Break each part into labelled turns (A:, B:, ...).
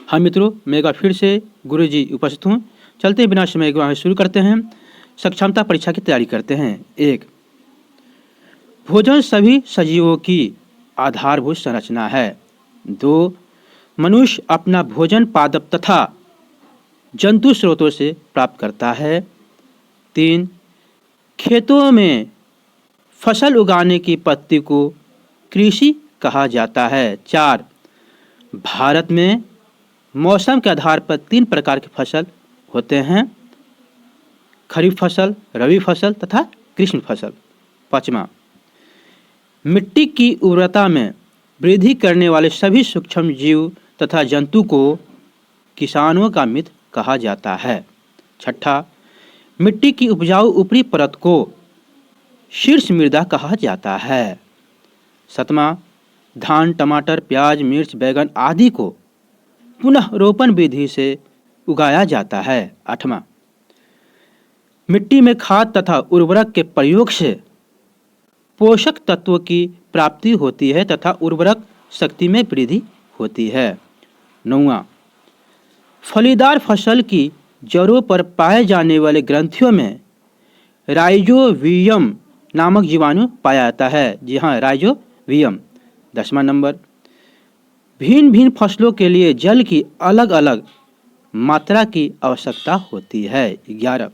A: हाँ मित्रों, मैं एक बार फिर से गुरुजी उपस्थित हूँ। चलते बिना समय गवाए शुरू करते हैं। सक्षमता परीक्षा की तैयारी करते हैं। 1, भोजन सभी सजीवों की आधारभूत संरचना है। 2, मनुष्य अपना भोजन पादप तथा जंतु स्रोतों से प्राप्त करता है। 3, खेतों में फसल उगाने की पद्धति को कृषि कहा जाता है। 4, भारत में मौसम के आधार पर 3 प्रकार के फसल होते हैं: खरीफ फसल, रबी फसल तथा ग्रीष्म फसल। 5वां, मिट्टी की उर्वरता में वृद्धि करने वाले सभी सूक्ष्म जीव तथा जंतु को किसानों का मित्र कहा जाता है। 6, मिट्टी की उपजाऊ ऊपरी परत को शीर्ष मृदा कहा जाता है। 7वां, धान, टमाटर, प्याज, मिर्च, बैगन आदि को पुनः रोपण विधि से उगाया जाता है। 8वां, मिट्टी में खाद तथा उर्वरक के प्रयोग से पोषक तत्वों की प्राप्ति होती है तथा उर्वरक शक्ति में वृद्धि होती है। 9वां, फलीदार फसल की जड़ों पर पाए जाने वाले ग्रंथियों में राइजोबियम नामक जीवाणु पाया जाता है। जी हाँ, राइजोबियम। 10वां नंबर, भिन्न भिन्न फसलों के लिए जल की अलग अलग मात्रा की आवश्यकता होती है। 11,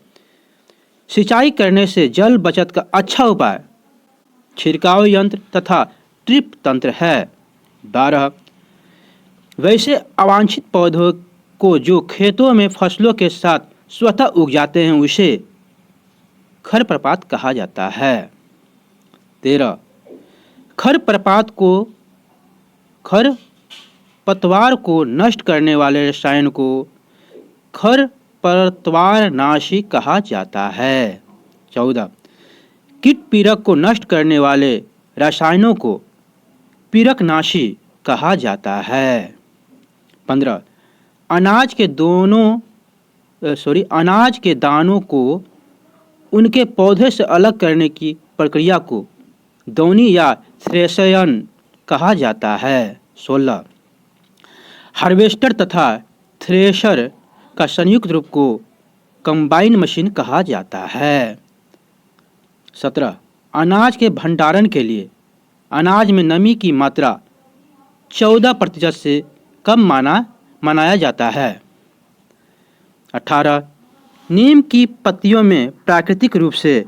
A: सिंचाई करने से जल बचत का अच्छा उपाय छिड़काव यंत्र तथा ड्रिप तंत्र है। 12, वैसे अवांछित पौधों को जो खेतों में फसलों के साथ स्वतः उग जाते हैं उसे खरपतवार कहा जाता है। 13, खरपतवार को नष्ट करने वाले रसायन को खरपतवारनाशी कहा जाता है। 14, कीट पीड़क को नष्ट करने वाले रसायनों को पीड़कनाशी कहा जाता है। 15, अनाज के दानों को उनके पौधे से अलग करने की प्रक्रिया को दौनी या थ्रेशर कहा जाता है। 16, हार्वेस्टर तथा थ्रेशर का संयुक्त रूप को कंबाइन मशीन कहा जाता है। 17, अनाज के भंडारण के लिए अनाज में नमी की मात्रा 14% से कम मनाया जाता है। 18, नीम की पत्तियों में प्राकृतिक रूप से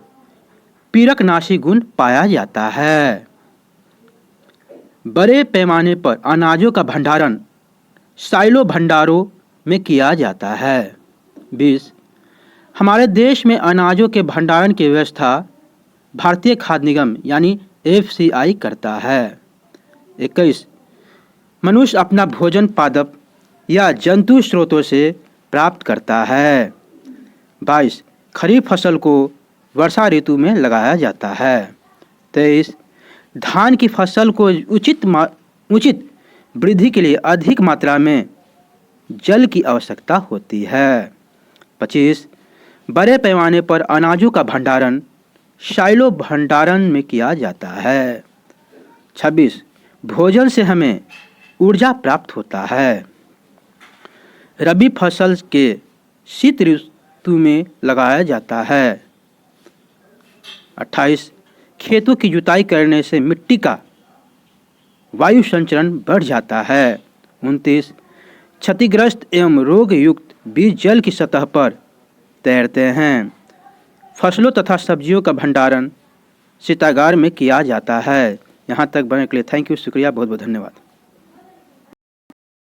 A: पीड़कनाशी गुण पाया जाता है। बड़े पैमाने पर अनाजों का भंडारण साइलो भंडारों में किया जाता है। 20, हमारे देश में अनाजों के भंडारण की व्यवस्था भारतीय खाद्य निगम यानी FCI करता है। 21, मनुष्य अपना भोजन पादप या जंतु स्रोतों से प्राप्त करता है। 22, खरीफ फसल को वर्षा ऋतु में लगाया जाता है। 23, धान की फसल को उचित वृद्धि के लिए अधिक मात्रा में जल की आवश्यकता होती है। 25, बड़े पैमाने पर अनाजों का भंडारण साइलो भंडारण में किया जाता है। 26, भोजन से हमें ऊर्जा प्राप्त होता है। रबी फसल के शीत ऋतु में लगाया जाता है। 28, खेतों की जुताई करने से मिट्टी का वायु संचरण बढ़ जाता है। 29, क्षतिग्रस्त एवं रोग युक्त बीज जल की सतह पर तैरते हैं। फसलों तथा सब्जियों का भंडारण शीतागार में किया जाता है। यहाँ तक बनने के लिए थैंक यू, शुक्रिया, बहुत बहुत धन्यवाद।